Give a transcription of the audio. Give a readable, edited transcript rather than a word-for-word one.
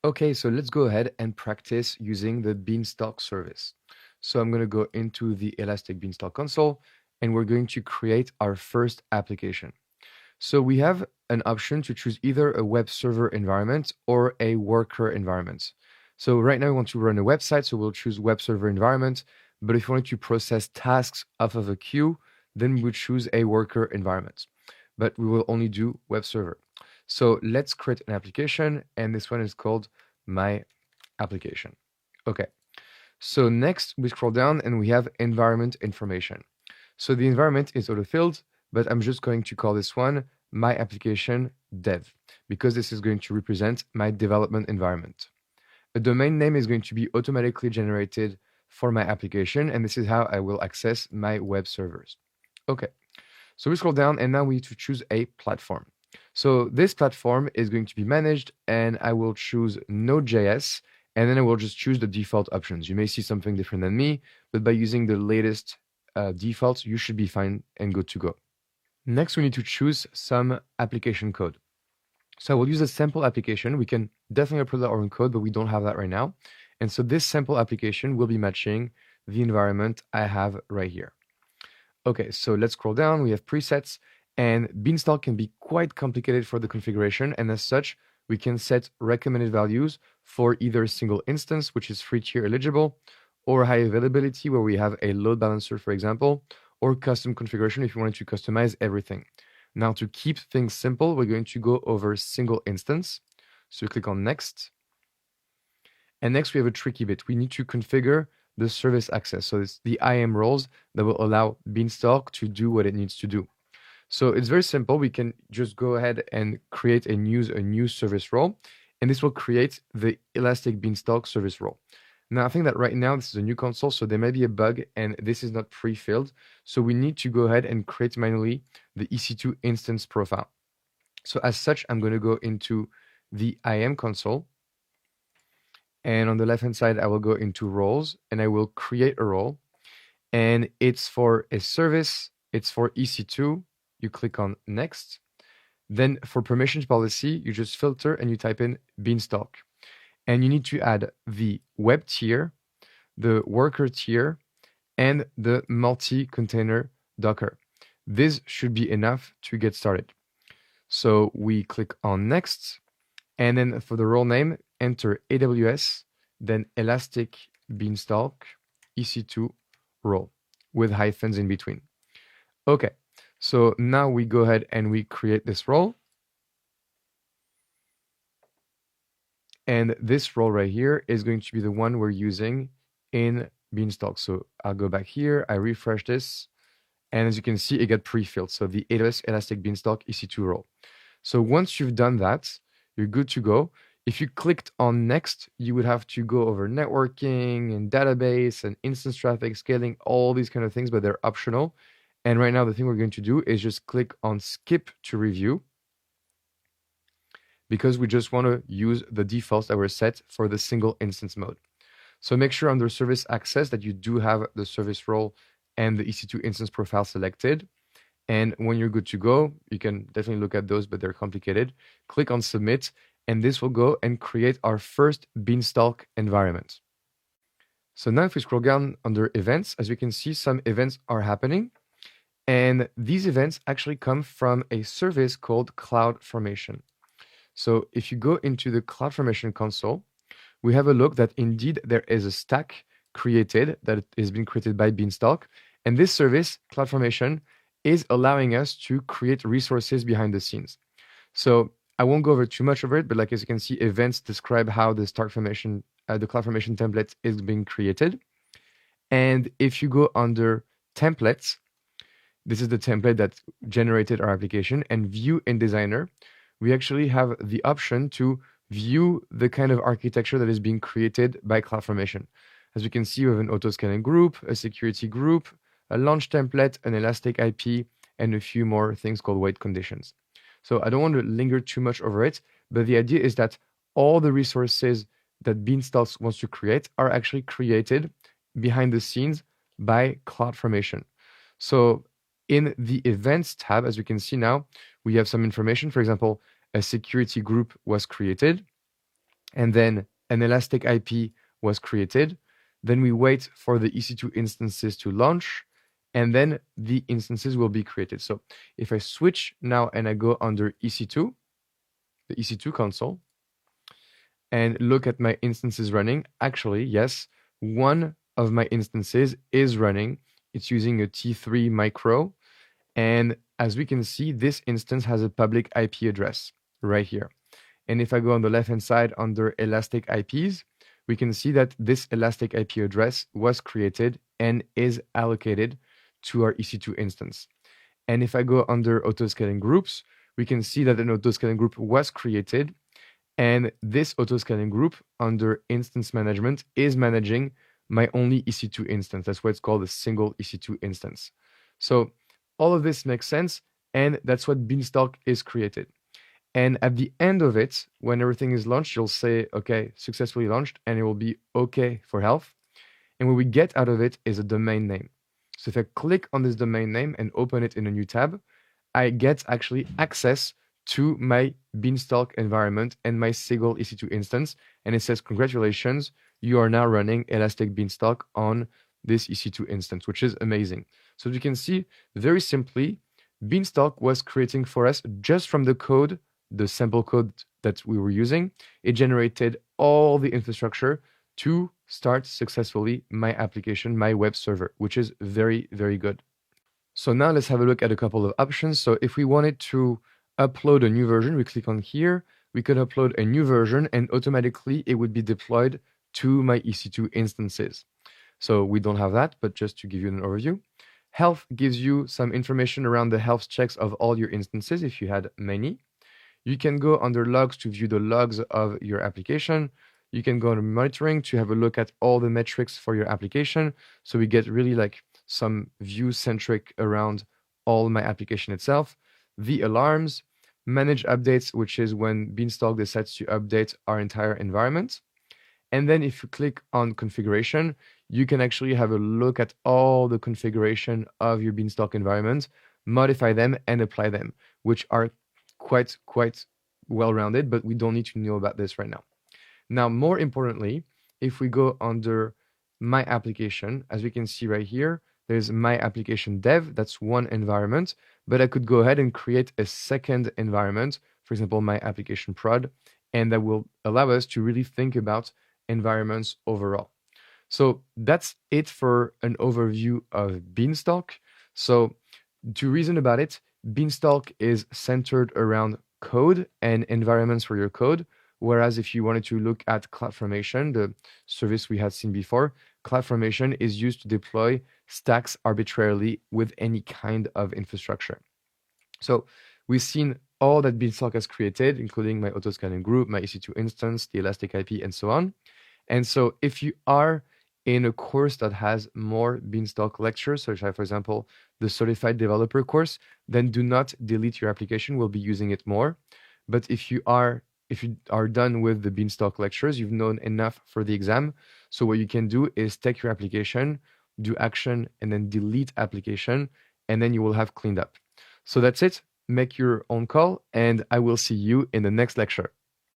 Okay, so let's go ahead and practice using the Beanstalk service. So I'm going to go into the Elastic Beanstalk console, and we're going to create our first application. So we have an option to choose either a web server environment or a worker environment. So right now we want to run a website, so we'll choose web server environment. But if we want to process tasks off of a queue, then we would choose a worker environment. But we will only do web server. So let's create an application, and this one is called My Application. Okay. So next we scroll down and we have environment information. So the environment is auto-filled, but I'm just going to call this one My Application Dev, because this is going to represent my development environment. A domain name is going to be automatically generated for my application, and this is how I will access my web servers. Okay, so we scroll down and now we need to choose a platform. So this platform is going to be managed, and I will choose Node.js, and then I will just choose the default options. You may see something different than me, but by using the latest defaults, you should be fine and good to go. Next, we need to choose some application code. So I will use a sample application. We can definitely upload our own code, but we don't have that right now. And so this sample application will be matching the environment I have right here. Okay, so let's scroll down. We have presets, and Beanstalk can be quite complicated for the configuration. And as such, we can set recommended values for either a single instance, which is free tier eligible, or high availability, where we have a load balancer, for example, or custom configuration if you wanted to customize everything. Now, to keep things simple, we're going to go over single instance. So click on next. And next we have a tricky bit. We need to configure the service access. So it's the IAM roles that will allow Beanstalk to do what it needs to do. So it's very simple. We can just go ahead and create and use a new service role, and this will create the Elastic Beanstalk service role. Now, I think that right now this is a new console, so there may be a bug and this is not pre-filled. So we need to go ahead and create manually the EC2 instance profile. So as such, I'm going to go into the IAM console. And on the left-hand side, I will go into roles and I will create a role. And it's for a service, it's for EC2. You click on next. Then for permissions policy, you just filter and you type in Beanstalk. And you need to add the web tier, the worker tier, and the multi-container Docker. This should be enough to get started. So we click on next, and then for the role name, enter AWS, then Elastic Beanstalk EC2 role with hyphens in between. Okay, so now we go ahead and we create this role. And this role right here is going to be the one we're using in Beanstalk. So I'll go back here, I refresh this, and as you can see, it got pre-filled. So the AWS Elastic Beanstalk EC2 role. So once you've done that, you're good to go. If you clicked on next, you would have to go over networking and database and instance traffic, scaling, all these kind of things, but they're optional. And right now, the thing we're going to do is just click on skip to review, because we just want to use the defaults that were set for the single instance mode. So make sure under service access that you do have the service role and the EC2 instance profile selected. And when you're good to go, you can definitely look at those, but they're complicated. Click on submit, and this will go and create our first Beanstalk environment. So now if we scroll down under events, as you can see, some events are happening. And these events actually come from a service called CloudFormation. So if you go into the CloudFormation console, we have a look that indeed there is a stack created that has been created by Beanstalk. And this service, CloudFormation, is allowing us to create resources behind the scenes. So I won't go over too much of it, but like as you can see, events describe how the CloudFormation template is being created. And if you go under templates, this is the template that generated our application, and view in designer, we actually have the option to view the kind of architecture that is being created by CloudFormation. As you can see, we have an auto-scaling group, a security group, a launch template, an Elastic IP, and a few more things called wait conditions. So I don't want to linger too much over it, but the idea is that all the resources that Beanstalk wants to create are actually created behind the scenes by CloudFormation. So in the events tab, as you can see now, we have some information. For example, a security group was created. and then an Elastic IP was created. Then we wait for the EC2 instances to launch, and then the instances will be created. So if I switch now and I go under EC2, the EC2 console, and look at my instances running, actually, yes, one of my instances is running. It's using a T3 micro. And as we can see, this instance has a public IP address right here. And if I go on the left-hand side under Elastic IPs, we can see that this Elastic IP address was created and is allocated to our EC2 instance. And if I go under autoscaling groups, we can see that an autoscaling group was created, and this autoscaling group under instance management is managing my only EC2 instance. That's why it's called a single EC2 instance. So all of this makes sense, and that's what Beanstalk is created. And at the end of it, when everything is launched, you'll say, okay, successfully launched, and it will be okay for health. And what we get out of it is a domain name. So if I click on this domain name and open it in a new tab, I get actually access to my Beanstalk environment and my single EC2 instance. And it says, congratulations, you are now running Elastic Beanstalk on this EC2 instance, which is amazing. So as you can see, very simply, Beanstalk was creating for us just from the code, the sample code that we were using. It generated all the infrastructure to start successfully my application, my web server, which is very, very good. So now let's have a look at a couple of options. So if we wanted to upload a new version, we click on here, we could upload a new version and automatically it would be deployed to my EC2 instances. So we don't have that, but just to give you an overview. Health gives you some information around the health checks of all your instances if you had many. You can go under logs to view the logs of your application. You can go under monitoring to have a look at all the metrics for your application. So we get really like some view-centric around all my application itself. The alarms, manage updates, which is when Beanstalk decides to update our entire environment. And then if you click on configuration, you can actually have a look at all the configuration of your Beanstalk environment, modify them and apply them, which are quite well-rounded, but we don't need to know about this right now. Now, more importantly, if we go under my application, as we can see right here, there's my application dev, that's one environment, but I could go ahead and create a second environment, for example, my application prod, and that will allow us to really think about environments overall. So that's it for an overview of Beanstalk. So to reason about it, Beanstalk is centered around code and environments for your code. Whereas if you wanted to look at CloudFormation, the service we had seen before, CloudFormation is used to deploy stacks arbitrarily with any kind of infrastructure. So we've seen all that Beanstalk has created, including my autoscaling group, my EC2 instance, the Elastic IP, and so on. And so if you are in a course that has more Beanstalk lectures, such as, for example, the Certified Developer course, then do not delete your application. We'll be using it more. But if you are done with the Beanstalk lectures, you've known enough for the exam. So what you can do is take your application, do action, and then delete application, and then you will have cleaned up. So that's it. Make your own call, and I will see you in the next lecture.